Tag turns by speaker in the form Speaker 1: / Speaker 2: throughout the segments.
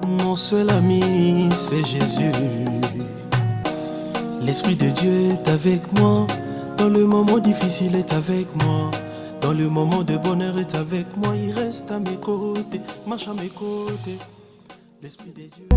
Speaker 1: Mon seul ami, c'est Jésus. L'Esprit de Dieu est avec moi. Dans le moment difficile est avec moi. Dans le moment de bonheur est avec moi. Il reste à mes côtés, marche à mes côtés. L'Esprit de Dieu.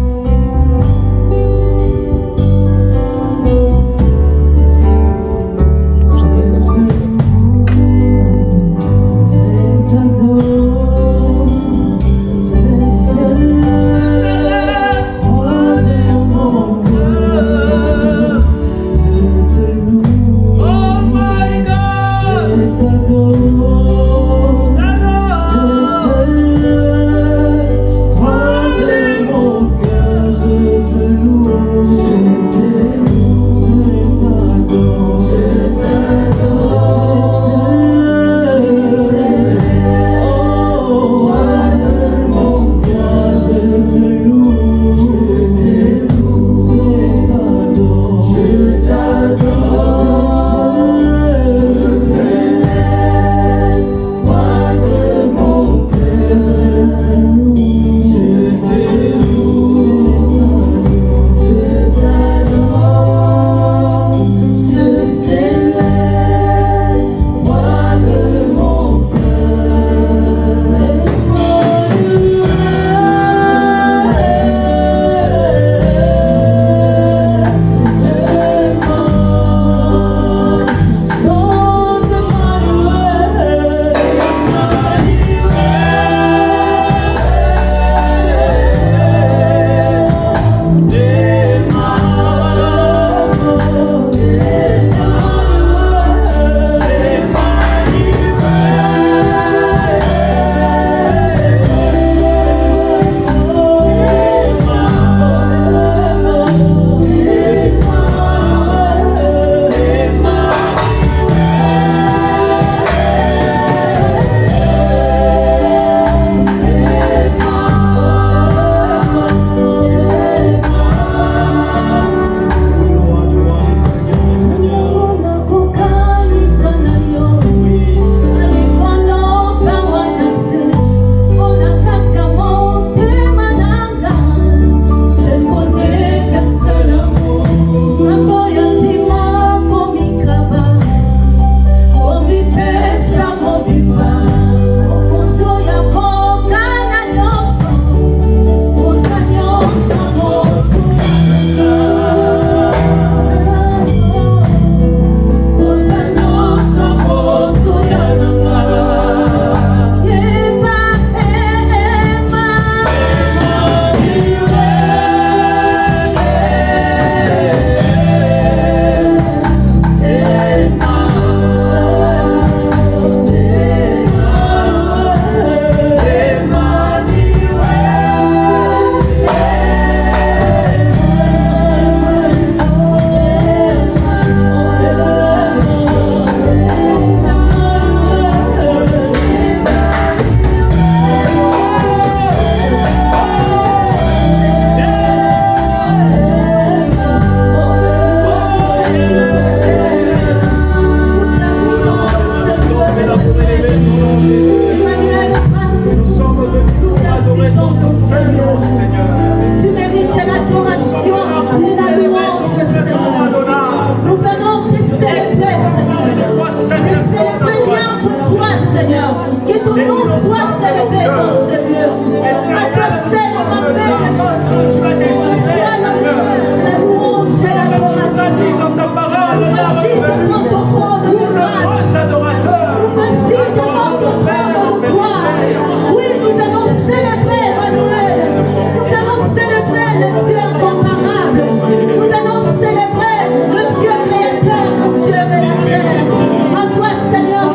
Speaker 2: Seigneur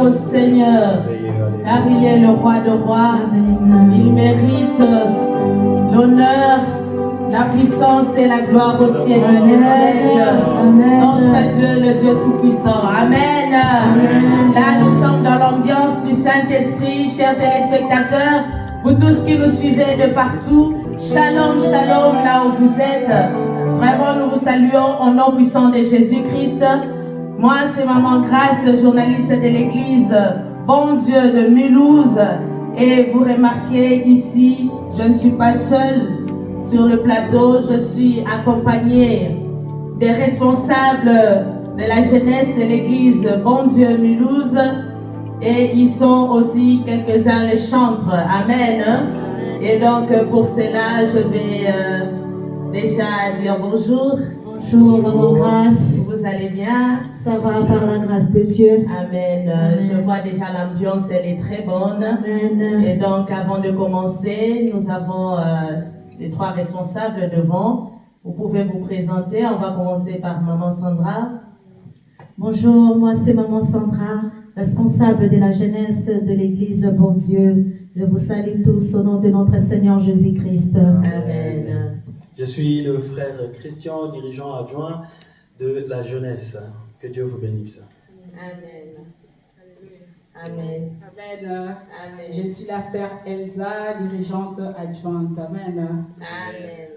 Speaker 2: au Seigneur, car il est le roi de rois. Il mérite l'honneur, la puissance et la gloire au siècle des siècles. Notre Dieu, le Dieu Tout-Puissant. Amen. Là, nous sommes dans l'ambiance du Saint-Esprit, chers téléspectateurs. Vous tous qui nous suivez de partout, shalom, shalom, là où vous êtes. Vraiment, nous vous saluons au nom puissant de Jésus-Christ. Moi, c'est Maman Grâce, journaliste de l'église Bon Dieu de Mulhouse. Et vous remarquez ici, je ne suis pas seule sur le plateau, je suis accompagnée des responsables de la jeunesse de l'église Bon Dieu Mulhouse. Et ils sont aussi quelques-uns les chantres. Amen. Et donc, pour cela, je vais déjà dire bonjour.
Speaker 3: Bonjour, Maman Grâce.
Speaker 2: Vous allez bien?
Speaker 3: Ça va par la grâce de Dieu.
Speaker 2: Amen. Je vois déjà l'ambiance, elle est très bonne.
Speaker 3: Amen.
Speaker 2: Et donc, avant de commencer, nous avons les trois responsables devant. Vous pouvez vous présenter. On va commencer par Maman Sandra.
Speaker 3: Bonjour, moi c'est Maman Sandra, responsable de la jeunesse de l'église Bon Dieu. Je vous salue tous au nom de notre Seigneur Jésus-Christ.
Speaker 2: Amen.
Speaker 4: Je suis le frère Christian, dirigeant adjoint de la jeunesse. Que Dieu vous bénisse.
Speaker 2: Amen. Amen.
Speaker 5: Amen. Je suis la sœur Elsa, dirigeante adjointe. Amen.
Speaker 2: Amen.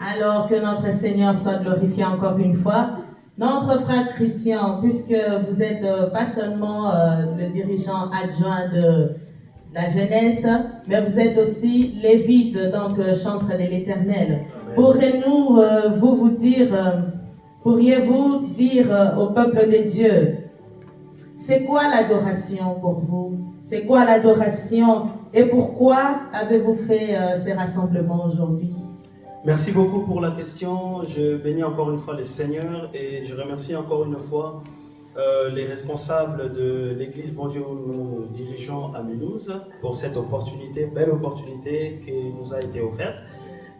Speaker 2: Alors que notre Seigneur soit glorifié encore une fois. Notre frère Christian, puisque vous êtes pas seulement le dirigeant adjoint de la jeunesse, mais vous êtes aussi lévite, donc chantre de l'Éternel. Pourriez-vous dire au peuple de Dieu, c'est quoi l'adoration pour vous? C'est quoi l'adoration et pourquoi avez-vous fait ces rassemblements aujourd'hui?
Speaker 4: Merci beaucoup pour la question. Je bénis encore une fois le Seigneur et je remercie encore une fois les responsables de l'église Bon Dieu où nous dirigeons à Mulhouse pour cette opportunité, belle opportunité qui nous a été offerte.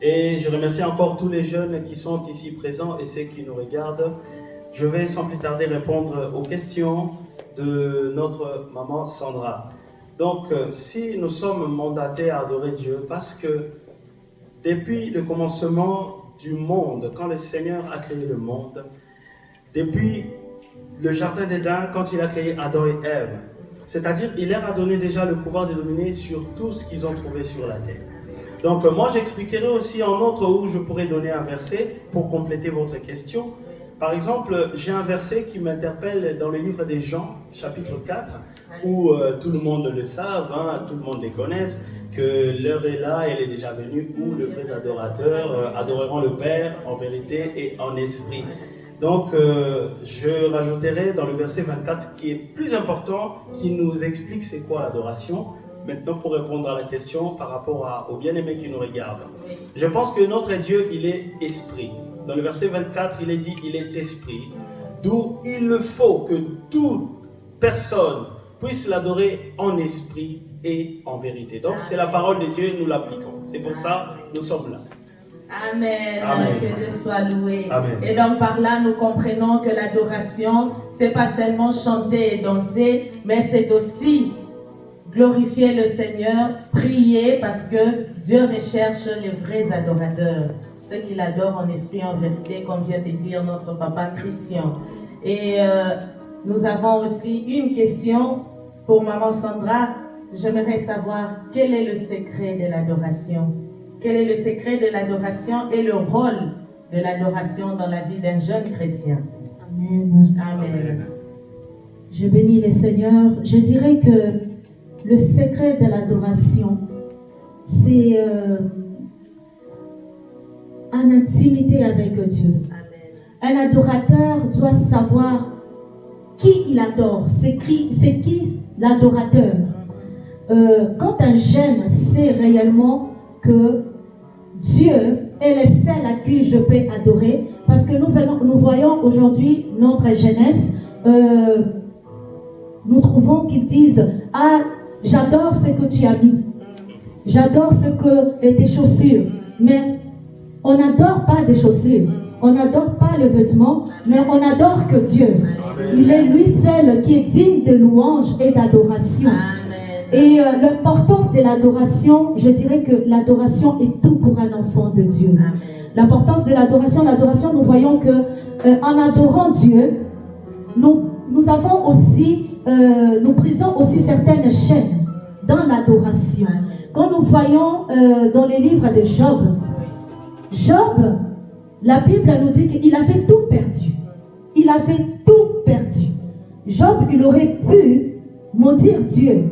Speaker 4: Et je remercie encore tous les jeunes qui sont ici présents et ceux qui nous regardent. Je vais sans plus tarder répondre aux questions de notre maman Sandra. Donc, si nous sommes mandatés à adorer Dieu, parce que depuis le commencement du monde, quand le Seigneur a créé le monde, depuis le jardin d'Éden, quand il a créé Adam et Ève, c'est-à-dire il leur a donné déjà le pouvoir de dominer sur tout ce qu'ils ont trouvé sur la terre. Donc moi j'expliquerai aussi en autre où je pourrais donner un verset pour compléter votre question. Par exemple, j'ai un verset qui m'interpelle dans le livre des Jean, chapitre 4, où tout le monde le savent, tout le monde les connaisse, que l'heure est là, elle est déjà venue, où les vrais adorateurs adoreront le Père en vérité et en esprit. Donc, je rajouterai dans le verset 24 qui est plus important, qui nous explique c'est quoi l'adoration. Maintenant, pour répondre à la question par rapport aux bien-aimés qui nous regardent. Je pense que notre Dieu, il est esprit. Dans le verset 24, il est dit, il est esprit. D'où il faut que toute personne puisse l'adorer en esprit et en vérité. Donc, c'est la parole de Dieu, nous l'appliquons. C'est pour ça que nous sommes là.
Speaker 2: Amen.
Speaker 4: Amen.
Speaker 2: Que Dieu soit loué.
Speaker 4: Amen.
Speaker 2: Et donc par là, nous comprenons que l'adoration, c'est pas seulement chanter et danser, mais c'est aussi glorifier le Seigneur, prier, parce que Dieu recherche les vrais adorateurs, ceux qui l'adorent en esprit et en vérité, comme vient de dire notre papa Christian. Et nous avons aussi une question pour Maman Sandra. J'aimerais savoir quel est le secret de l'adoration. Quel est le secret de l'adoration et le rôle de l'adoration dans la vie d'un jeune chrétien?
Speaker 3: Amen.
Speaker 2: Amen.
Speaker 3: Je bénis le Seigneur. Je dirais que le secret de l'adoration, c'est en intimité avec Dieu.
Speaker 2: Amen.
Speaker 3: Un adorateur doit savoir qui il adore. C'est qui l'adorateur. Quand un jeune sait réellement que Dieu est le seul à qui je peux adorer, parce que nous voyons aujourd'hui notre jeunesse, nous trouvons qu'ils disent « Ah, j'adore ce que tu as mis, j'adore ce que tes chaussures », mais on n'adore pas des chaussures, On n'adore pas le vêtement, mais on adore que Dieu. Il est lui seul qui est digne de louange et d'adoration. Et l'importance de l'adoration, je dirais que l'adoration est tout pour un enfant de Dieu. L'importance de l'adoration, nous voyons que en adorant Dieu, nous avons aussi, nous brisons aussi certaines chaînes dans l'adoration. Quand nous voyons dans les livres de Job, la Bible nous dit qu'il avait tout perdu. Il avait tout perdu. Job, il aurait pu maudire Dieu.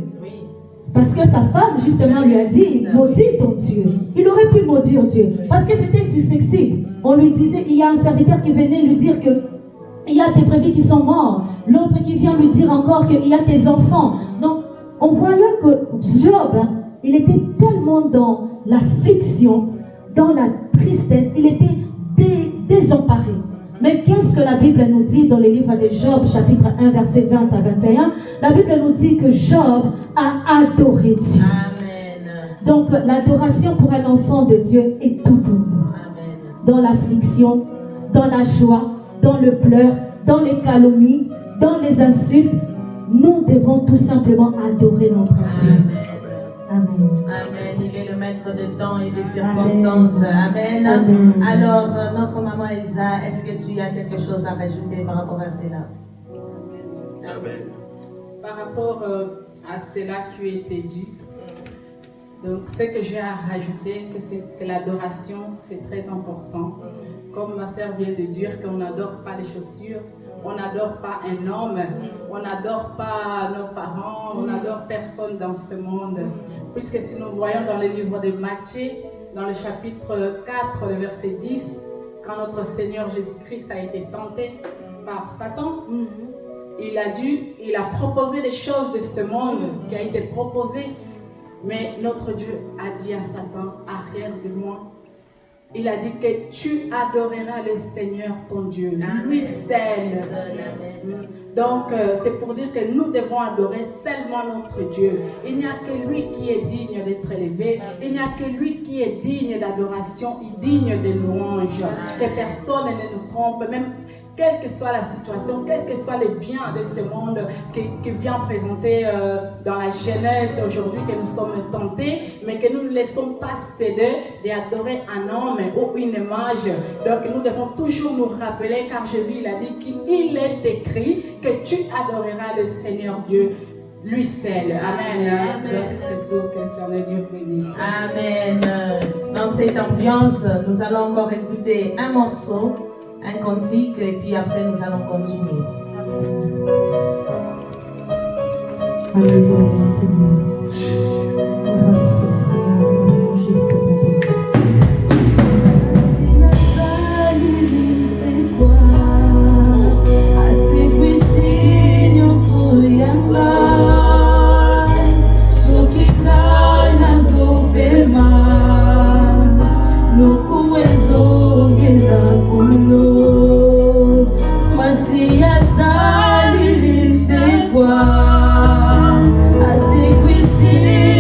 Speaker 3: Parce que sa femme, justement, lui a dit, maudis ton Dieu. Il aurait pu maudire Dieu. Parce que c'était susceptible. On lui disait, il y a un serviteur qui venait lui dire que il y a tes brebis qui sont morts. L'autre qui vient lui dire encore qu'il y a tes enfants. Donc, on voyait que Job, il était tellement dans l'affliction, dans la tristesse, il était désemparé. Mais qu'est-ce que la Bible nous dit dans le livre de Job, chapitre 1, verset 20 à 21? La Bible nous dit que Job a adoré Dieu. Amen. Donc, l'adoration pour un enfant de Dieu est tout pour nous. Amen. Dans l'affliction, dans la joie, dans le pleur, dans les calomnies, dans les insultes, nous devons tout simplement adorer notre Dieu. Amen.
Speaker 2: Amen. Il est le maître de temps et des circonstances. Amen. Amen. Alors, notre maman Elsa, est-ce que tu as quelque chose à rajouter par rapport à cela?
Speaker 5: Amen. Par rapport à cela qui a été dit, donc ce que j'ai à rajouter, que c'est l'adoration, c'est très important. Comme ma sœur vient de dire, qu'on n'adore pas les chaussures, on n'adore pas un homme, on n'adore pas nos parents, on n'adore personne dans ce monde. Puisque si nous voyons dans le livre de Matthieu, dans le chapitre 4, le verset 10, quand notre Seigneur Jésus-Christ a été tenté par Satan, il a proposé des choses de ce monde qui a été proposé, mais notre Dieu a dit à Satan, arrière de moi. Il a dit que tu adoreras le Seigneur ton Dieu, lui seul. Donc, c'est pour dire que nous devons adorer seulement notre Dieu. Il n'y a que lui qui est digne d'être élevé. Il n'y a que lui qui est digne d'adoration et digne de louange. Que personne ne nous trompe, même quelle que soit la situation, quels que soient les biens de ce monde qui vient présenter dans la jeunesse aujourd'hui, que nous sommes tentés, mais que nous ne laissons pas céder d'adorer un homme ou une image. Donc nous devons toujours nous rappeler, car Jésus il a dit qu'il est écrit que tu adoreras le Seigneur Dieu, lui seul. Amen. Donc c'est tout, que l'éternel Dieu bénisse.
Speaker 2: Amen. Dans cette ambiance, nous allons encore écouter un morceau, un cantique, et puis après nous allons continuer.
Speaker 3: Alléluia, Seigneur. Jésus. Merci, Seigneur, juste
Speaker 6: Assim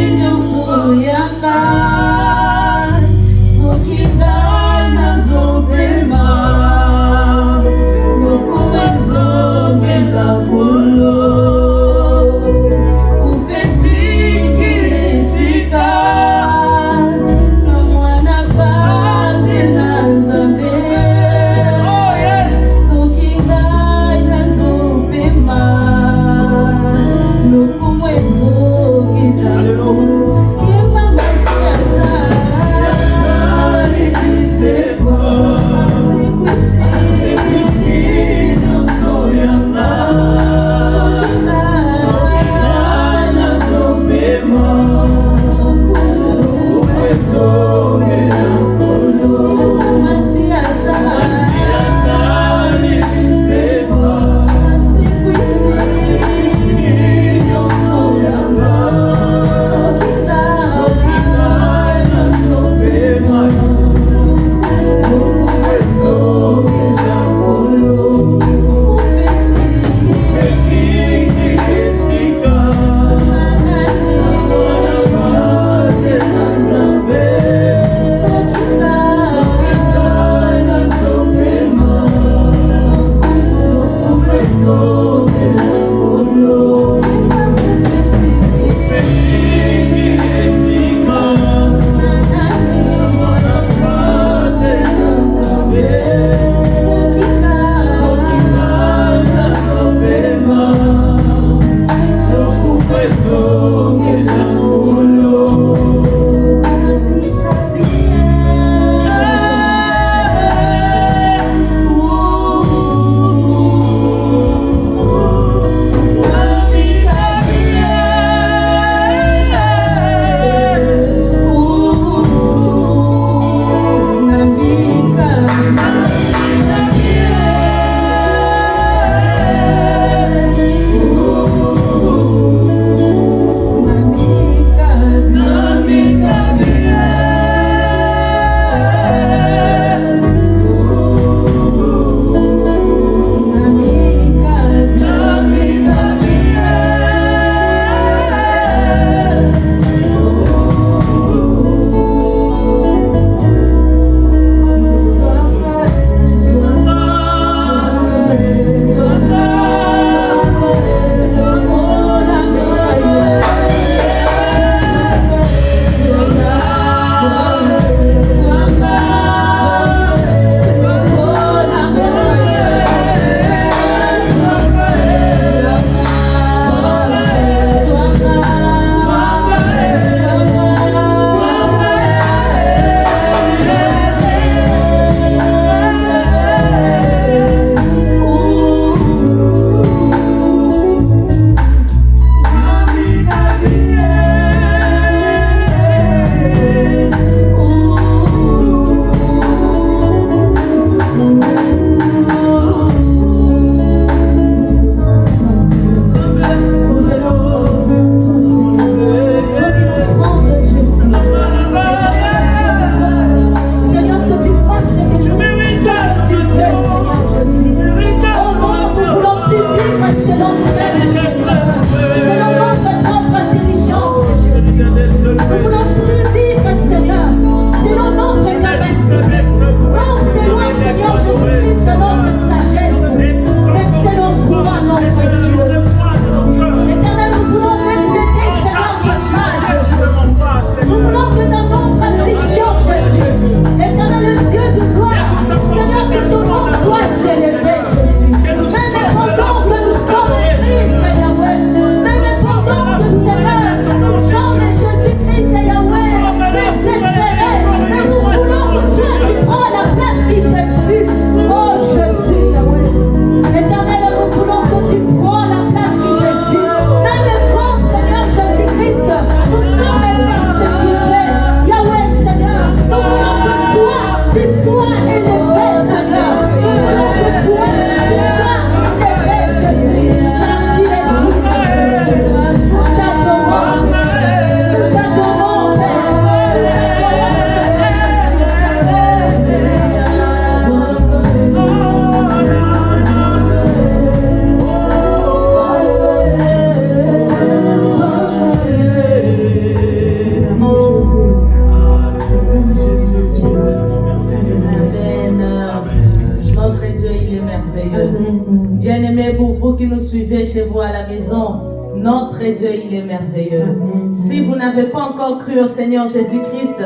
Speaker 2: est merveilleux.
Speaker 3: Amen.
Speaker 2: Bien-aimés, pour vous qui nous suivez chez vous à la maison, notre Dieu, il est merveilleux.
Speaker 3: Amen.
Speaker 2: Si vous n'avez pas encore cru au Seigneur Jésus-Christ,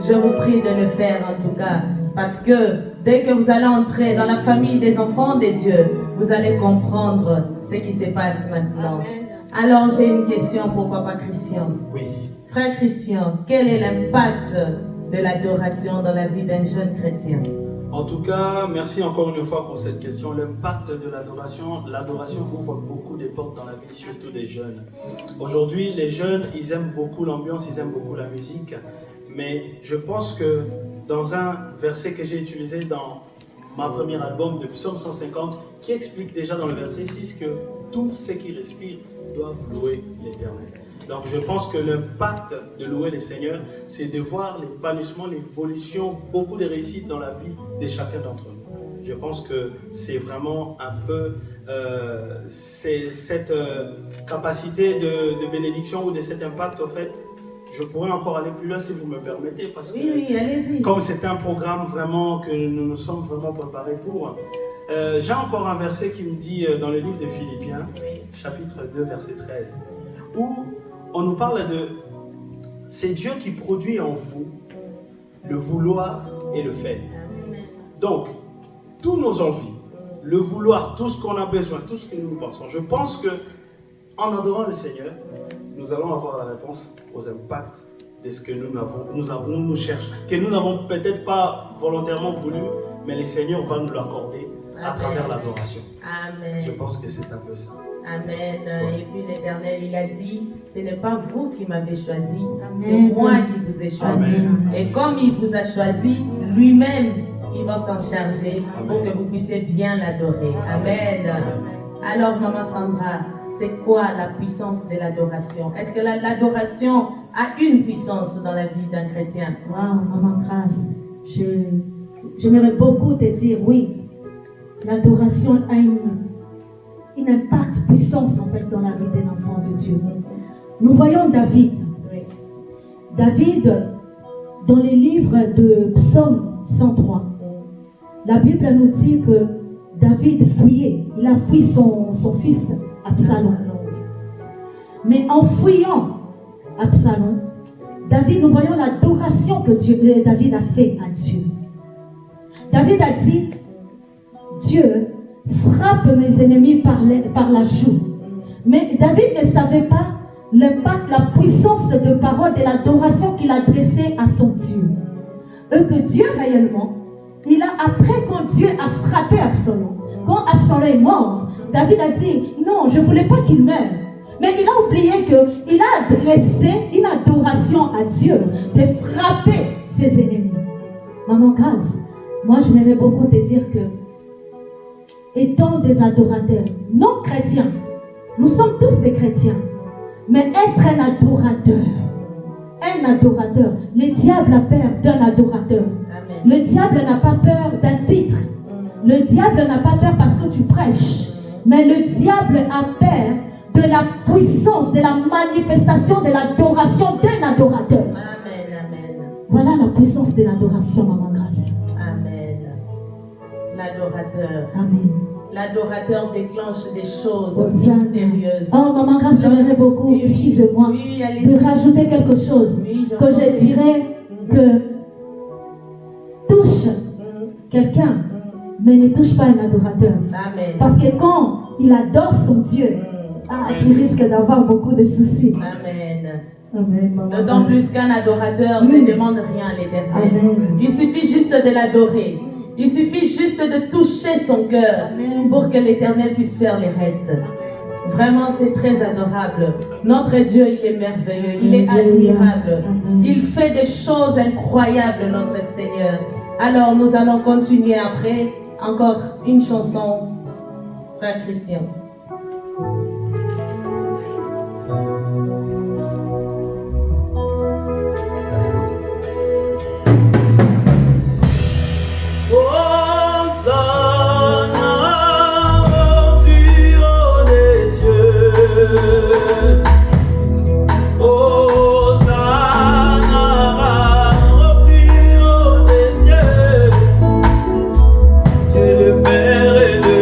Speaker 2: je vous prie de le faire en tout cas. Parce que dès que vous allez entrer dans la famille des enfants de Dieu, vous allez comprendre ce qui se passe maintenant. Alors j'ai une question pour Papa Christian.
Speaker 4: Oui.
Speaker 2: Frère Christian, quel est l'impact de l'adoration dans la vie d'un jeune chrétien?
Speaker 4: En tout cas, merci encore une fois pour cette question. L'impact de l'adoration ouvre beaucoup de portes dans la vie, surtout des jeunes. Aujourd'hui, les jeunes, ils aiment beaucoup l'ambiance, ils aiment beaucoup la musique. Mais je pense que dans un verset que j'ai utilisé dans ma premier album de Psaume 150, qui explique déjà dans le verset 6 que tous ceux qui respirent doivent louer l'Éternel. Donc je pense que l'impact de louer le Seigneur, c'est de voir l'épanouissement, l'évolution, beaucoup de réussite dans la vie de chacun d'entre nous. Je pense que c'est vraiment un peu cette capacité de bénédiction ou de cet impact, au fait. Je pourrais encore aller plus loin si vous me permettez, parce que
Speaker 2: Oui, allez-y.
Speaker 4: comme c'est un programme vraiment que nous nous sommes vraiment préparés pour, j'ai encore un verset qui me dit dans le livre de Philippiens, chapitre 2, verset 13, où on nous parle de « C'est Dieu qui produit en vous le vouloir et le faire ». Donc, tous nos envies, le vouloir, tout ce qu'on a besoin, tout ce que nous pensons, je pense que en adorant le Seigneur, nous allons avoir la réponse aux impacts de ce que nous cherchons, que nous n'avons peut-être pas volontairement voulu, mais le Seigneur va nous l'accorder à travers l'adoration.
Speaker 2: Amen.
Speaker 4: Je pense que c'est un peu ça.
Speaker 2: Amen. Et puis l'Éternel, il a dit, ce n'est pas vous qui m'avez choisi,
Speaker 3: Amen.
Speaker 2: c'est moi qui vous ai choisi.
Speaker 4: Amen.
Speaker 2: Et comme il vous a choisi, lui-même, il va s'en charger pour que vous puissiez bien l'adorer. Amen. Alors, Maman Sandra, c'est quoi la puissance de l'adoration? Est-ce que l'adoration a une puissance dans la vie d'un chrétien?
Speaker 3: Waouh, Maman Grâce, j'aimerais beaucoup te dire, oui, l'adoration a une impact puissance en fait dans la vie d'un enfant de Dieu. Nous voyons David.
Speaker 2: Oui.
Speaker 3: David, dans les livres de Psaume 103, la Bible nous dit que David fuyait. Il a fui son fils Absalom. Mais en fuyant Absalom, David, nous voyons l'adoration que David a fait à Dieu. David a dit, Dieu frappe mes ennemis par la joue. Mais David ne savait pas l'impact, la puissance de parole de l'adoration qu'il adressait à son Dieu. Et que Dieu réellement, après quand Dieu a frappé Absalom, quand Absalom est mort, David a dit, non, je ne voulais pas qu'il meure. Mais il a oublié qu'il a adressé une adoration à Dieu de frapper ses ennemis. Maman Grâce, moi j'aimerais beaucoup te dire que, étant des adorateurs, non chrétiens, nous sommes tous des chrétiens, mais être un adorateur, le diable a peur d'un adorateur. Le diable n'a pas peur d'un titre. Le diable n'a pas peur parce que tu prêches. Mais le diable a peur de la puissance, de la manifestation de l'adoration d'un adorateur.
Speaker 2: Amen, amen.
Speaker 3: Voilà la puissance de l'adoration, Maman Grâce.
Speaker 2: Amen. L'adorateur.
Speaker 3: Amen.
Speaker 2: L'adorateur déclenche des choses
Speaker 3: Hosanna.
Speaker 2: mystérieuses.
Speaker 3: Oh, Maman Grâce, j'aimerais beaucoup,
Speaker 2: Oui,
Speaker 3: excusez-moi,
Speaker 2: oui, allez-y.
Speaker 3: de rajouter quelque chose
Speaker 2: Oui,
Speaker 3: que je dirais que touche quelqu'un, mais ne touche pas un adorateur.
Speaker 2: Amen.
Speaker 3: Parce que quand il adore son Dieu, tu risques d'avoir beaucoup de soucis.
Speaker 2: Amen.
Speaker 3: Amen, Maman
Speaker 2: D'autant
Speaker 3: Grâce.
Speaker 2: plus qu'un adorateur ne demande rien à l'Éternel.
Speaker 3: Amen.
Speaker 2: Il suffit juste de l'adorer. Il suffit juste de toucher son cœur
Speaker 3: Amen.
Speaker 2: pour que l'Éternel puisse faire les restes. Vraiment, c'est très adorable. Notre Dieu, il est merveilleux, il est
Speaker 3: Alléluia.
Speaker 2: admirable.
Speaker 3: Amen.
Speaker 2: Il fait des choses incroyables, notre Seigneur. Alors, nous allons continuer après. Encore une chanson, Frère Christian.
Speaker 1: Dieu le Père et le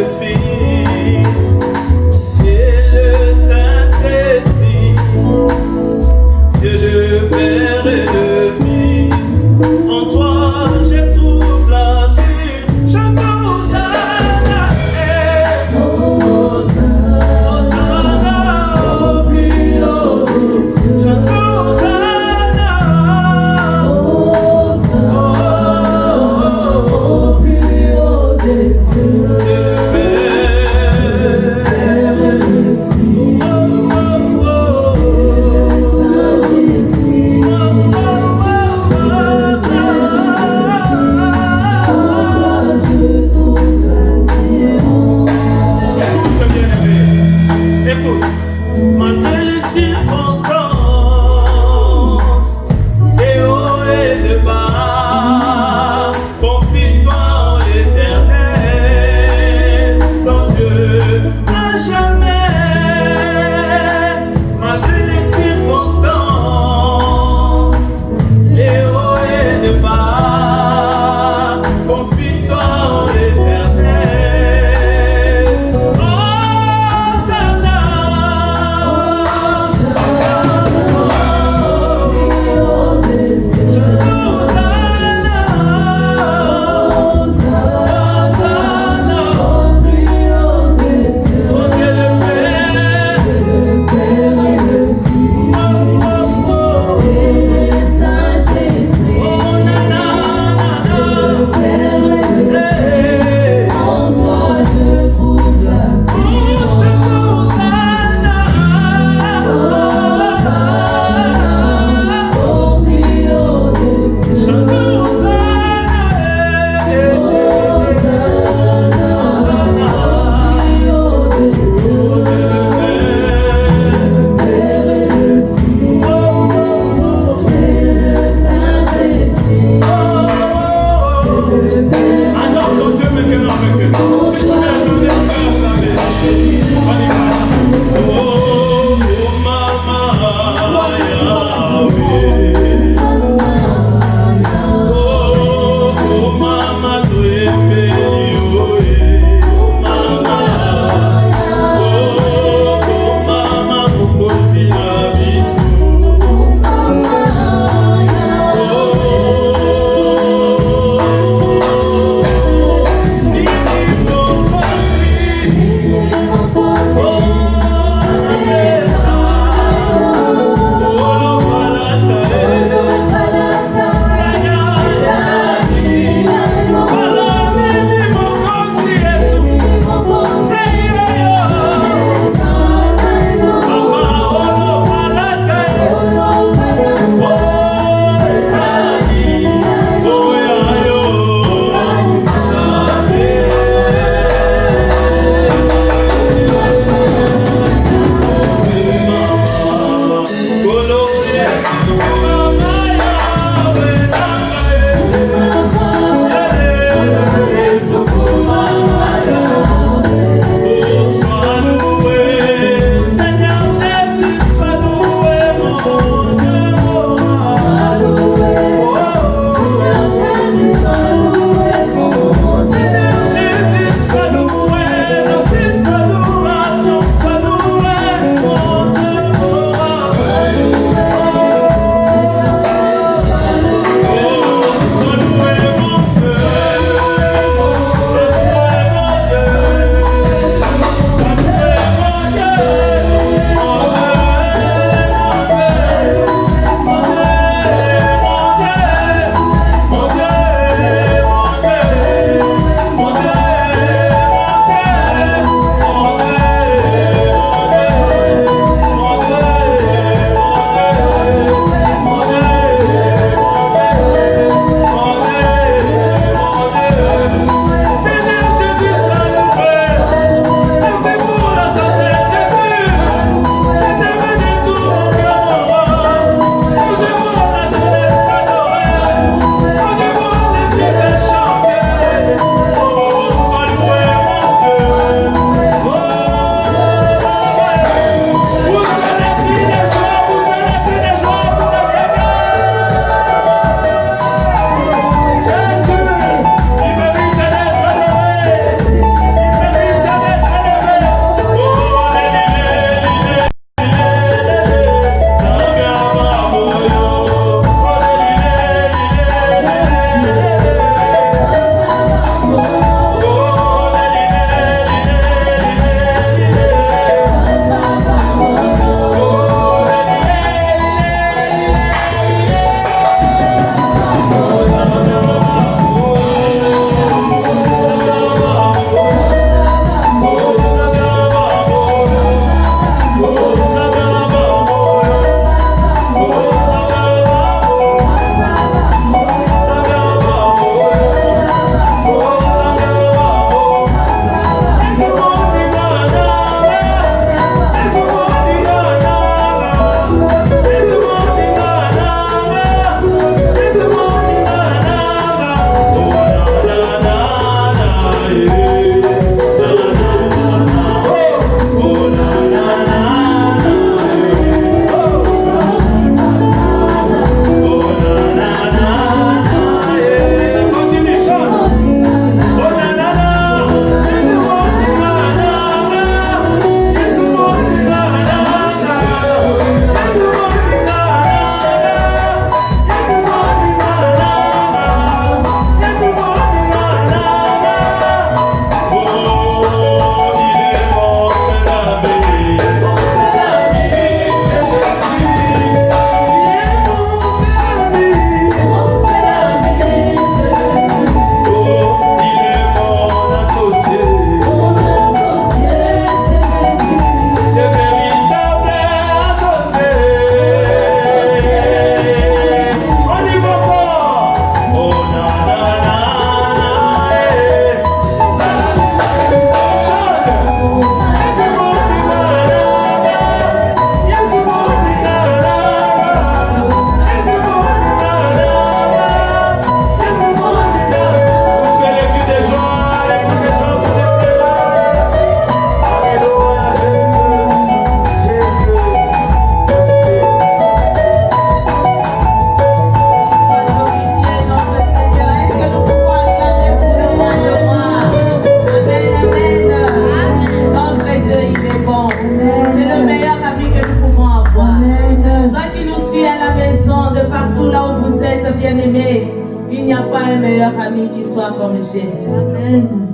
Speaker 2: meilleur ami qui soit comme Jésus.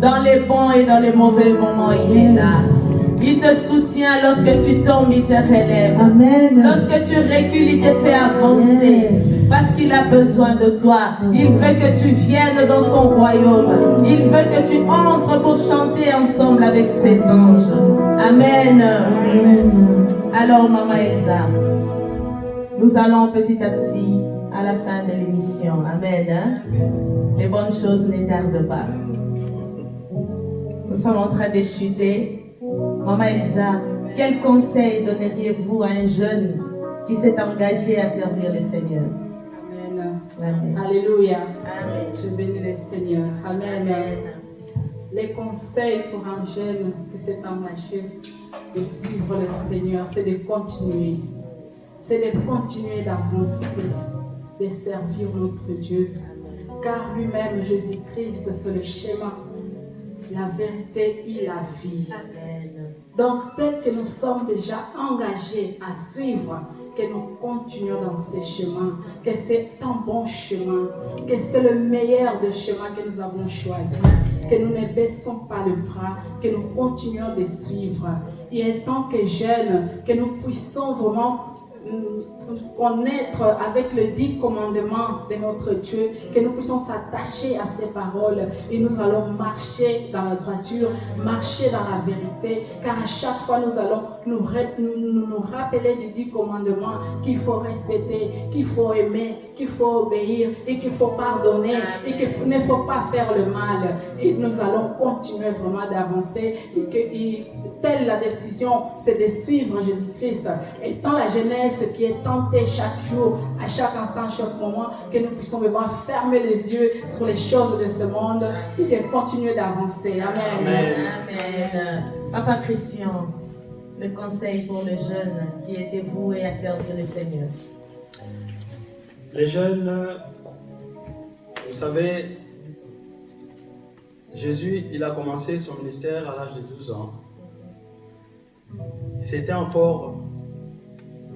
Speaker 2: Dans les bons et dans les mauvais moments, il est là. Il te soutient lorsque tu tombes, il te relève.
Speaker 3: Amen.
Speaker 2: Lorsque tu recules, il te fait avancer. Parce qu'il a besoin de toi. Il veut que tu viennes dans son royaume. Il veut que tu entres pour chanter ensemble avec ses anges. Amen.
Speaker 3: Amen.
Speaker 2: Alors, Maman Exa, nous allons petit à petit à la fin de l'émission. Amen. Hein? Les bonnes choses ne tardent pas. Nous sommes en train de chuter. Maman Exa, quel conseil donneriez-vous à un jeune qui s'est engagé à servir le Seigneur?
Speaker 5: Amen.
Speaker 2: Amen.
Speaker 5: Alléluia.
Speaker 2: Amen.
Speaker 5: Je bénis le Seigneur. Amen.
Speaker 2: Amen.
Speaker 5: Les conseils pour un jeune qui s'est engagé de suivre le Seigneur, c'est de continuer. C'est de continuer d'avancer, de servir notre Dieu. Car lui-même, Jésus-Christ, c'est le schéma, la vérité et la vie.
Speaker 2: Amen.
Speaker 5: Donc, tel que nous sommes déjà engagés à suivre, que nous continuons dans ces chemins, que c'est un bon chemin, que c'est le meilleur des chemins que nous avons choisi, que nous ne baissons pas le bras, que nous continuons de suivre. Et en tant que jeunes, que nous puissions vraiment connaître avec le 10 commandements de notre Dieu, que nous puissions s'attacher à ses paroles et nous allons marcher dans la droiture, marcher dans la vérité, car à chaque fois nous allons nous rappeler du 10 commandements qu'il faut respecter, qu'il faut aimer, qu'il faut obéir et qu'il faut pardonner et qu'il ne faut pas faire le mal. Et nous allons continuer vraiment d'avancer et que telle la décision, c'est de suivre Jésus-Christ. Étant la jeunesse qui est tentée chaque jour, à chaque instant, à chaque moment, que nous puissions vraiment fermer les yeux sur les choses de ce monde et de continuer d'avancer. Amen.
Speaker 2: Amen. Amen. Papa Christian, le conseil pour le jeune qui était voué à servir le Seigneur.
Speaker 4: Les jeunes, vous savez, Jésus, il a commencé son ministère à l'âge de 12 ans. C'était encore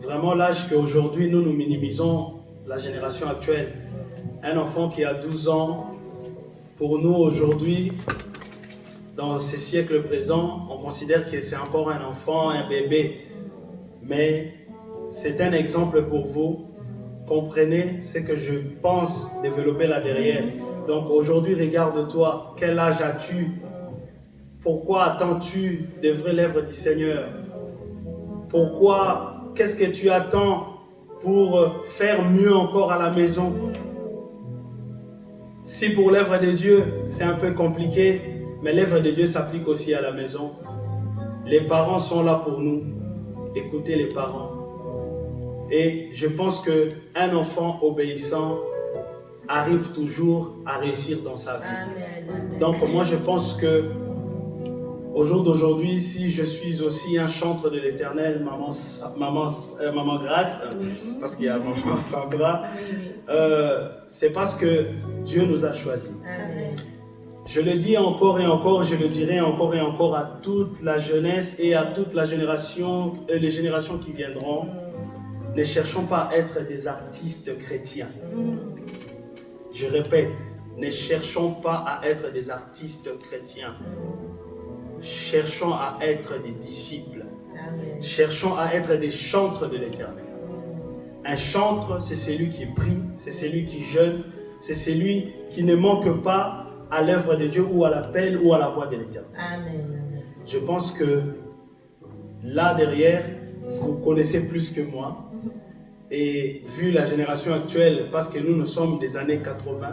Speaker 4: vraiment l'âge qu'aujourd'hui nous minimisons la génération actuelle. Un enfant qui a 12 ans, pour nous aujourd'hui, dans ces siècles présents, on considère que c'est encore un enfant, un bébé. Mais c'est un exemple pour vous. Comprenez ce que je pense développer là derrière. Donc aujourd'hui, regarde-toi, quel âge as-tu? Pourquoi attends-tu d'œuvrer l'œuvre du Seigneur? Pourquoi? Qu'est-ce que tu attends pour faire mieux encore à la maison? Si pour l'œuvre de Dieu, c'est un peu compliqué, mais l'œuvre de Dieu s'applique aussi à la maison. Les parents sont là pour nous. Écoutez les parents. Et je pense qu'un enfant obéissant arrive toujours à réussir dans sa vie.
Speaker 2: Amen.
Speaker 4: Donc moi je pense que au jour d'aujourd'hui, si je suis aussi un chantre de l'Éternel, maman Grâce, parce qu'il y a maman Sandra, c'est parce que Dieu nous a choisis.
Speaker 2: Amen.
Speaker 4: Je le dis encore et encore, je le dirai encore et encore à toute la jeunesse et à toute la génération, les générations qui viendront. Ne cherchons pas à être des artistes chrétiens. Je répète, ne cherchons pas à être des artistes chrétiens. Cherchons à être des disciples.
Speaker 2: Amen.
Speaker 4: Cherchons à être des chantres de l'Éternel. Un chantre, c'est celui qui prie, c'est celui qui jeûne, c'est celui qui ne manque pas à l'œuvre de Dieu ou à l'appel ou à la voix de l'Éternel.
Speaker 2: Amen.
Speaker 4: Je pense que là derrière, vous connaissez plus que moi. Et vu la génération actuelle, parce que nous sommes des années 80,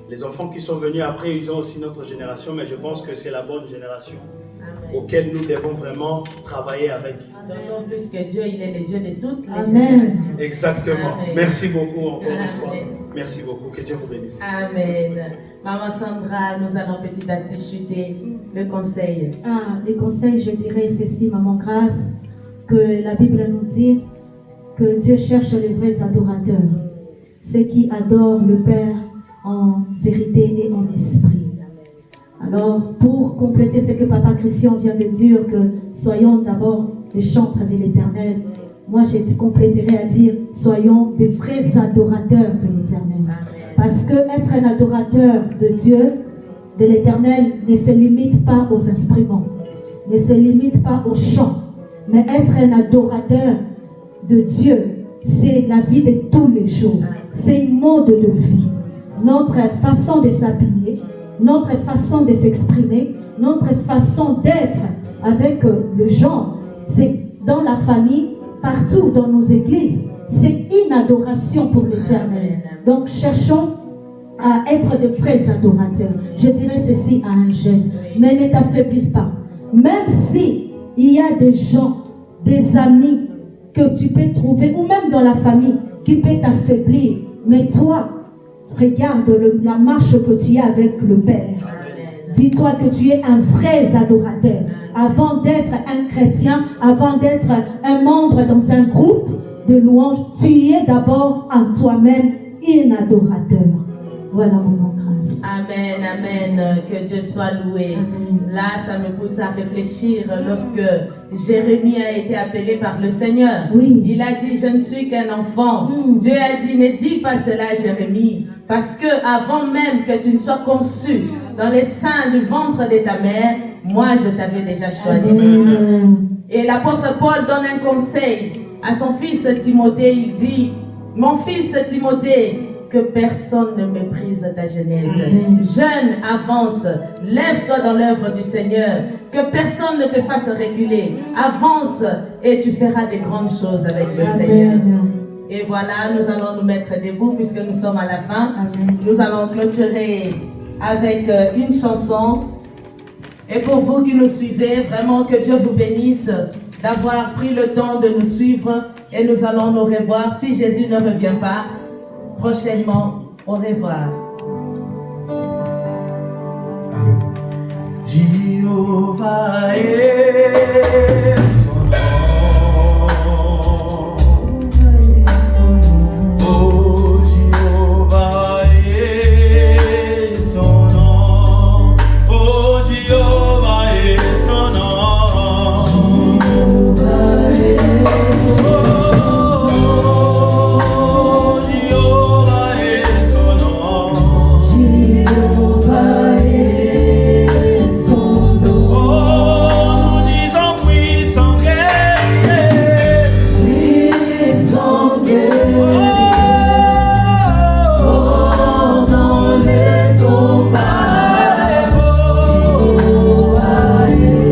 Speaker 4: les enfants qui sont venus après, ils ont aussi notre génération, mais je pense que c'est la bonne génération auquel nous devons vraiment travailler avec.
Speaker 2: D'autant plus que Dieu, il est le Dieu de toutes les
Speaker 3: Amen.
Speaker 2: générations.
Speaker 4: Exactement.
Speaker 2: Amen.
Speaker 4: Merci beaucoup encore une fois.
Speaker 2: Amen.
Speaker 4: Merci beaucoup. Que Dieu vous bénisse.
Speaker 2: Amen. Maman Sandra, nous allons petit à petit chuter le conseil.
Speaker 3: Les conseils, je dirais ceci, Maman Grâce, que la Bible nous dit que Dieu cherche les vrais adorateurs, ceux qui adorent le Père en vérité et en esprit. Alors, pour compléter ce que Papa Christian vient de dire, que soyons d'abord les chantres de l'Éternel, moi je compléterai à dire, soyons des vrais adorateurs de l'Éternel. Parce que être un adorateur de Dieu, de l'Éternel, ne se limite pas aux instruments, ne se limite pas au chant, mais être un adorateur de Dieu, c'est la vie de tous les jours, c'est un mode de vie, notre façon de s'habiller, notre façon de s'exprimer, notre façon d'être avec les gens, c'est dans la famille, partout dans nos églises, c'est une adoration pour l'Éternel. Donc cherchons à être de vrais adorateurs. Je dirais ceci à un jeune, mais ne t'affaiblisse pas. Même si il y a des gens, des amis que tu peux trouver, ou même dans la famille, qui peut t'affaiblir, mais toi, regarde la marche que tu as avec le Père. Dis-toi que tu es un vrai adorateur. Avant d'être un chrétien, avant d'être un membre dans un groupe de louanges, tu es d'abord en toi-même un adorateur. Voilà mon grâce.
Speaker 2: Amen, amen. Que Dieu soit loué.
Speaker 3: Amen.
Speaker 2: Là, ça me pousse à réfléchir lorsque Jérémie a été appelé par le Seigneur.
Speaker 3: Oui.
Speaker 2: Il a dit, je ne suis qu'un enfant. Dieu a dit, ne dis pas cela, Jérémie, parce que avant même que tu ne sois conçu dans les seins du ventre de ta mère, moi, je t'avais déjà choisi.
Speaker 3: Amen.
Speaker 2: Et l'apôtre Paul donne un conseil à son fils Timothée. Il dit, mon fils Timothée, que personne ne méprise ta jeunesse. Jeune, avance, lève-toi dans l'œuvre du Seigneur, que personne ne te fasse reculer. Avance et tu feras des grandes choses avec le Seigneur. Et voilà, nous allons nous mettre debout puisque nous sommes à la fin.
Speaker 3: Amen.
Speaker 2: Nous allons clôturer avec une chanson. Et pour vous qui nous suivez, vraiment que Dieu vous bénisse d'avoir pris le temps de nous suivre. Et nous allons nous revoir si Jésus ne revient pas prochainement. Au revoir.
Speaker 1: Jehovah est son nom. Oh, Jehovah est son nom. Oh, Jehovah est son nom. Jehovah est son nom. Jehovah est son nom. Oh, nous disons puissant guerrier. Puissant guerrier. Fort dans les combats. Jehovah est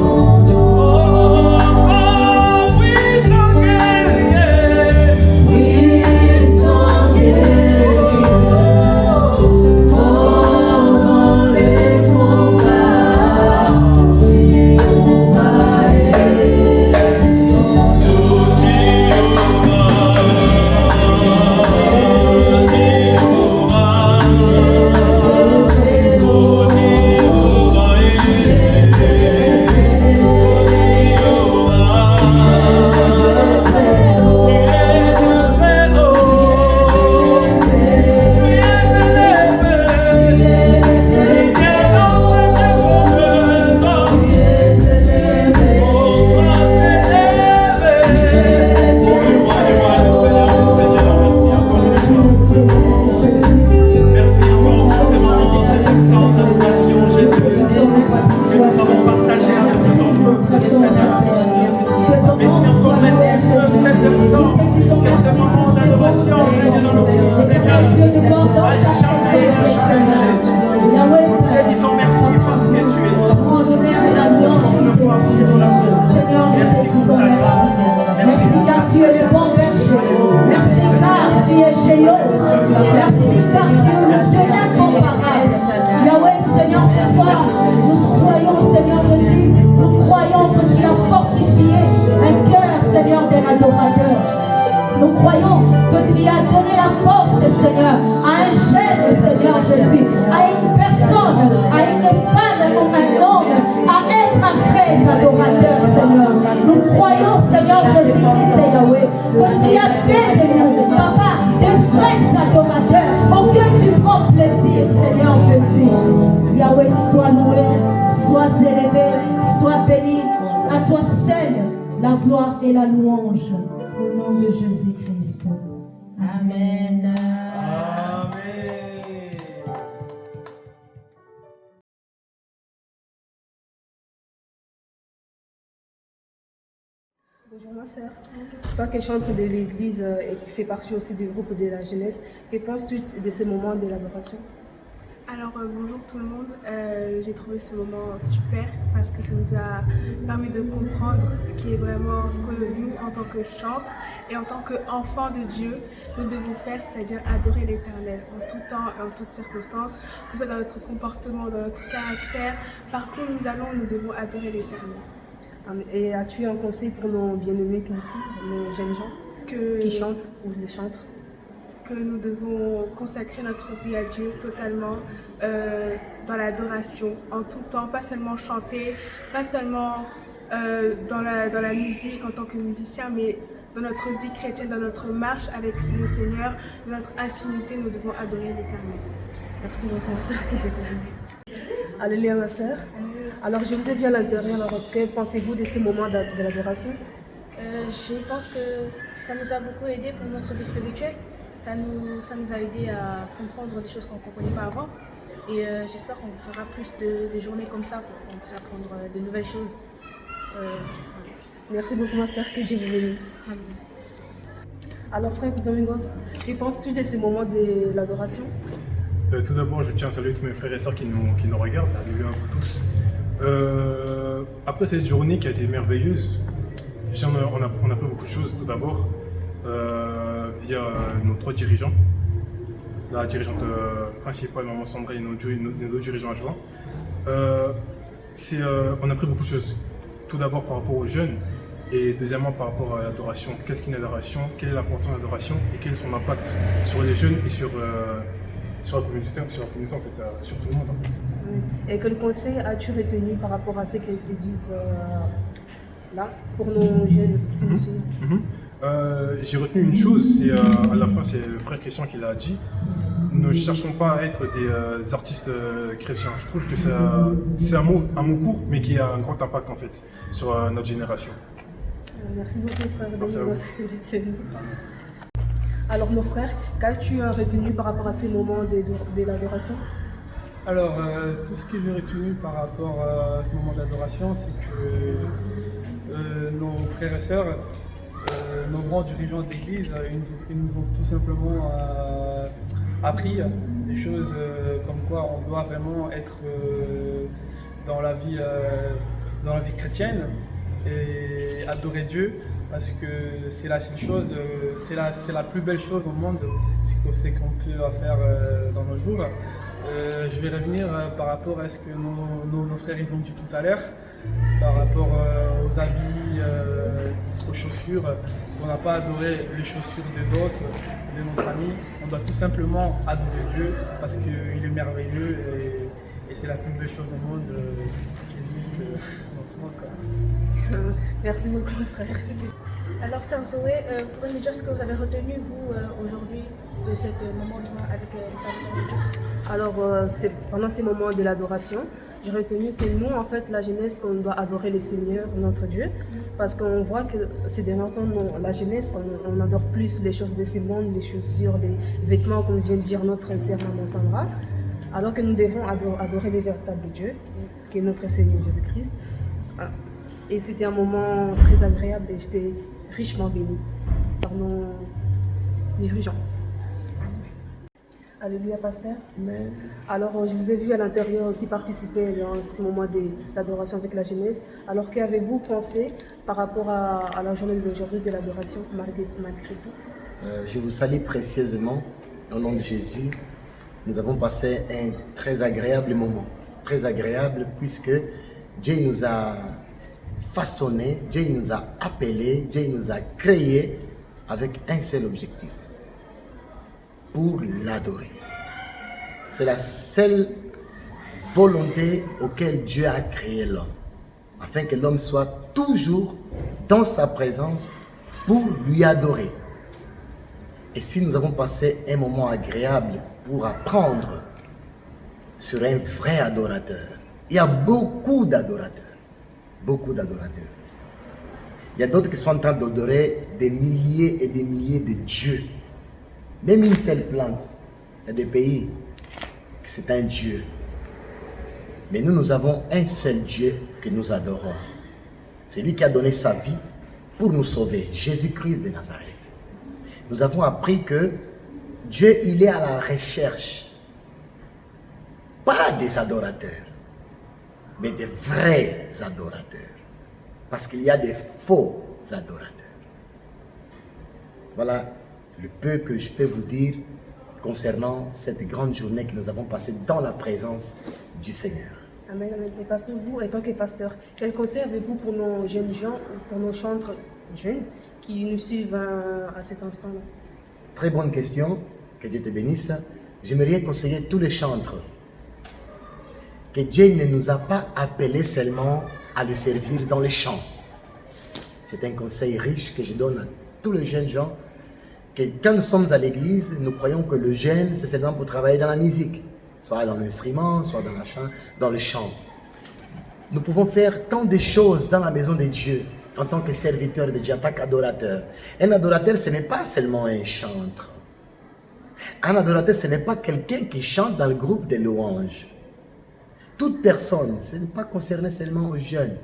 Speaker 1: son nom. Oh, puissant guerrier. Puissant guerrier. Fort dans les combats. Jehovah est son Merci encore pour ce moment, pour cet instant d'adoration, Jésus. Que nous avons partagé avec ton peuple, Seigneur. Bénis encore l'Esprit de cet instant, que ce moment d'adoration règne dans nos vies, Seigneur. À jamais, Jésus. Te disons merci parce que tu es Dieu. Merci pour ta grâce.
Speaker 3: Merci car tu es le bon berger. Merci car tu es Jéhovah. Merci car tu es le Dieu incomparable. Yahweh, Seigneur, ce soir, nous soyons, Seigneur Jésus, nous croyons que tu as fortifié un cœur, Seigneur, d'un adorateur. Nous croyons que tu as donné la force, Seigneur, à un jeune, Seigneur Jésus, à une personne, à une femme ou un homme, à être un vrai adorateur, Seigneur. Nous croyons, Seigneur Jésus-Christ et Yahweh, que tu as fait de nous, Papa, des vrais adorateurs, auxquels tu prends plaisir, Seigneur Jésus. Yahweh, sois loué, sois élevé, sois béni. À toi seul, la gloire et la louange. Au nom de Jésus-Christ. Amen.
Speaker 2: Amen.
Speaker 6: Bonjour ma sœur. Toi qui es chantre de l'église et qui fait partie aussi du groupe de la jeunesse, que penses-tu de ce moment de l'adoration?
Speaker 7: Alors bonjour tout le monde, j'ai trouvé ce moment super parce que ça nous a permis de comprendre ce qui est vraiment, ce que nous en tant que chantres et en tant qu'enfants de Dieu, nous devons faire, c'est-à-dire adorer l'Éternel en tout temps et en toutes circonstances, que ce soit dans notre comportement, dans notre caractère, partout où nous allons, nous devons adorer l'Éternel.
Speaker 6: Et as-tu un conseil pour nos bien-aimés aussi, nos jeunes gens qui chantent ou les chantres?
Speaker 7: Que nous devons consacrer notre vie à Dieu totalement dans l'adoration, en tout temps, pas seulement chanter, pas seulement dans la musique en tant que musicien, mais dans notre vie chrétienne, dans notre marche avec le Seigneur, dans notre intimité, nous devons adorer l'Éternel.
Speaker 6: Merci beaucoup, ma sœur. Alléluia, ma sœur. Alors, je vous ai vu à l'intérieur, alors que pensez-vous de ces moments de l'adoration?
Speaker 8: Je pense que ça nous a beaucoup aidé pour notre vie spirituelle. Ça nous a aidé à comprendre des choses qu'on ne comprenait pas avant. Et j'espère qu'on fera plus de journées comme ça pour qu'on puisse apprendre de nouvelles choses.
Speaker 6: Merci beaucoup, ma sœur, que Dieu vous bénisse. Alors, frère Domingos, que penses-tu de ces moments de l'adoration?
Speaker 9: Tout d'abord, je tiens à saluer tous mes frères et sœurs qui nous regardent. Alléluia pour tous. Après cette journée qui a été merveilleuse, on a appris beaucoup de choses. Tout d'abord, via nos trois dirigeants, la dirigeante principale, Maman Sandra, et nos deux dirigeants adjoints. On a appris beaucoup de choses. Tout d'abord par rapport aux jeunes, et deuxièmement par rapport à l'adoration. Qu'est-ce qu'une adoration? Quelle est l'importance de l'adoration? Et quel est son impact sur les jeunes et sur la communauté en fait, sur tout le monde en fait.
Speaker 6: Et quel conseil as-tu retenu par rapport à ce qui a été dit là pour nos jeunes?
Speaker 9: J'ai retenu une chose, c'est à la fin c'est le frère Christian qui l'a dit. Ne cherchons pas à être des artistes chrétiens. Je trouve que c'est un mot court mais qui a un grand impact en fait sur notre génération.
Speaker 6: Merci beaucoup frère.
Speaker 9: Merci à vous.
Speaker 6: Alors mon frère, qu'as-tu retenu par rapport à ces moments de l'adoration?
Speaker 10: Alors tout ce que j'ai retenu par rapport à ce moment d'adoration, c'est que nos frères et sœurs, nos grands dirigeants de l'Église, ils nous ont tout simplement appris des choses comme quoi on doit vraiment être dans la vie chrétienne et adorer Dieu. Parce que c'est la seule chose, c'est la plus belle chose au monde, c'est qu'on peut faire dans nos jours. Je vais revenir par rapport à ce que nos frères ils ont dit tout à l'heure, par rapport aux habits, aux chaussures. On n'a pas adoré les chaussures des autres, de notre ami. On doit tout simplement adorer Dieu parce qu'il est merveilleux et c'est la plus belle chose au monde qui existe dans ce monde.
Speaker 6: Merci beaucoup, frère.
Speaker 8: Alors, Sœur Zoé, vous pouvez nous dire ce que vous avez retenu, vous, aujourd'hui, de ce moment avec les serviteurs de Dieu?
Speaker 6: Alors, pendant ces moments de l'adoration, j'ai retenu que nous, en fait, la jeunesse, qu'on doit adorer le Seigneur, notre Dieu, parce qu'on voit que ces derniers temps, la jeunesse, on adore plus les choses de ce monde, les chaussures, les vêtements, comme vient de dire notre sœur Maman Sandra, alors que nous devons adorer le véritable Dieu, qui est notre Seigneur Jésus-Christ. Et c'était un moment très agréable et j'étais richement bénie par nos dirigeants. Alléluia, pasteur.
Speaker 9: Amen.
Speaker 6: Alors, je vous ai vu à l'intérieur aussi participer dans ces moments d'adoration avec la jeunesse. Alors, qu'avez-vous pensé par rapport à la journée d'aujourd'hui de l'adoration malgré tout?
Speaker 11: Je vous salue précieusement au nom de Jésus. Nous avons passé un très agréable moment. Très agréable puisque Dieu nous a façonné, Dieu nous a appelés, Dieu nous a créés avec un seul objectif, pour l'adorer. C'est la seule volonté auquel Dieu a créé l'homme, afin que l'homme soit toujours dans sa présence pour lui adorer. Et si nous avons passé un moment agréable pour apprendre sur un vrai adorateur, il y a beaucoup d'adorateurs. Beaucoup d'adorateurs. Il y a d'autres qui sont en train d'adorer des milliers et des milliers de dieux. Même une seule plante Il y a des pays, c'est un Dieu. Mais nous avons un seul Dieu que nous adorons. C'est lui qui a donné sa vie pour nous sauver, Jésus-Christ de Nazareth. Nous avons appris que Dieu, il est à la recherche, pas des adorateurs, mais des vrais adorateurs. Parce qu'il y a des faux adorateurs. Voilà le peu que je peux vous dire concernant cette grande journée que nous avons passée dans la présence du Seigneur.
Speaker 6: Amen, amen. Et pasteur, vous, en tant que pasteur, quel conseil avez-vous pour nos jeunes gens, ou pour nos chantres jeunes qui nous suivent à cet instant-là?
Speaker 11: Très bonne question, que Dieu te bénisse. J'aimerais conseiller tous les chantres que Dieu ne nous a pas appelés seulement à le servir dans les champs. C'est un conseil riche que je donne à tous les jeunes gens, que quand nous sommes à l'église, nous croyons que le jeune, c'est seulement pour travailler dans la musique, soit dans l'instrument, soit dans le chant. Nous pouvons faire tant de choses dans la maison de Dieu, en tant que serviteur de Dieu, en tant qu'adorateur. Un adorateur, ce n'est pas seulement un chantre. Un adorateur, ce n'est pas quelqu'un qui chante dans le groupe de louanges. Toute personne, ce n'est pas concerné seulement aux jeunes.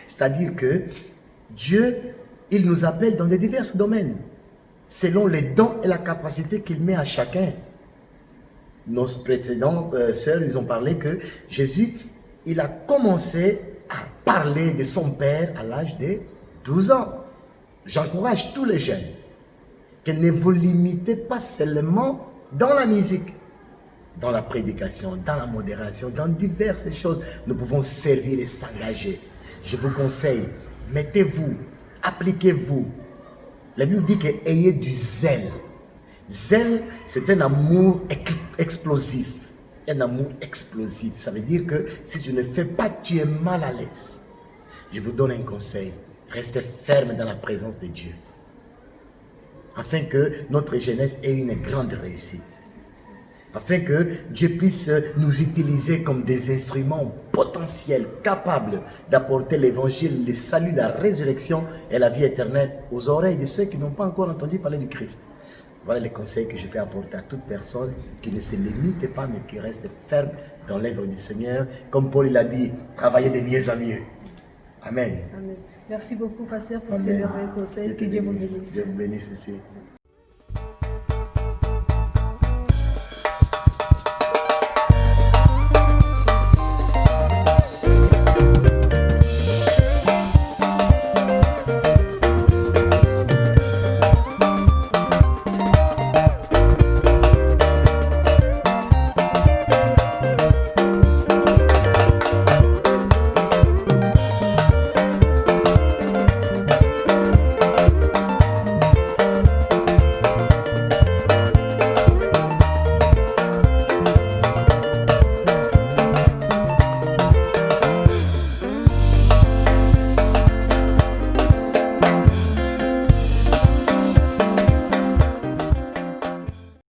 Speaker 11: C'est-à-dire que Dieu, il nous appelle dans de divers domaines, selon les dons et la capacité qu'il met à chacun. Nos précédents sœurs, ils ont parlé que Jésus, il a commencé à parler de son Père à l'âge de 12 ans. J'encourage tous les jeunes que ne vous limitez pas seulement dans la musique, dans la prédication, dans la modération, dans diverses choses. Nous pouvons servir et s'engager. Je vous conseille, mettez-vous, appliquez-vous. La Bible dit que ayez du zèle. Zèle, c'est un amour explosif. Un amour explosif. Ça veut dire que si tu ne fais pas, tu es mal à l'aise. Je vous donne un conseil. Restez ferme dans la présence de Dieu. Afin que notre jeunesse ait une grande réussite. Afin que Dieu puisse nous utiliser comme des instruments potentiels, capables d'apporter l'évangile, le salut, la résurrection et la vie éternelle aux oreilles de ceux qui n'ont pas encore entendu parler du Christ. Voilà les conseils que je peux apporter à toute personne qui ne se limite pas, mais qui reste ferme dans l'œuvre du Seigneur. Comme Paul l'a dit, travaillez de mieux en mieux. Amen.
Speaker 6: Amen. Merci beaucoup, pasteur, pour ces merveilleux conseils. Que Dieu vous bénisse.
Speaker 11: Dieu vous bénisse aussi.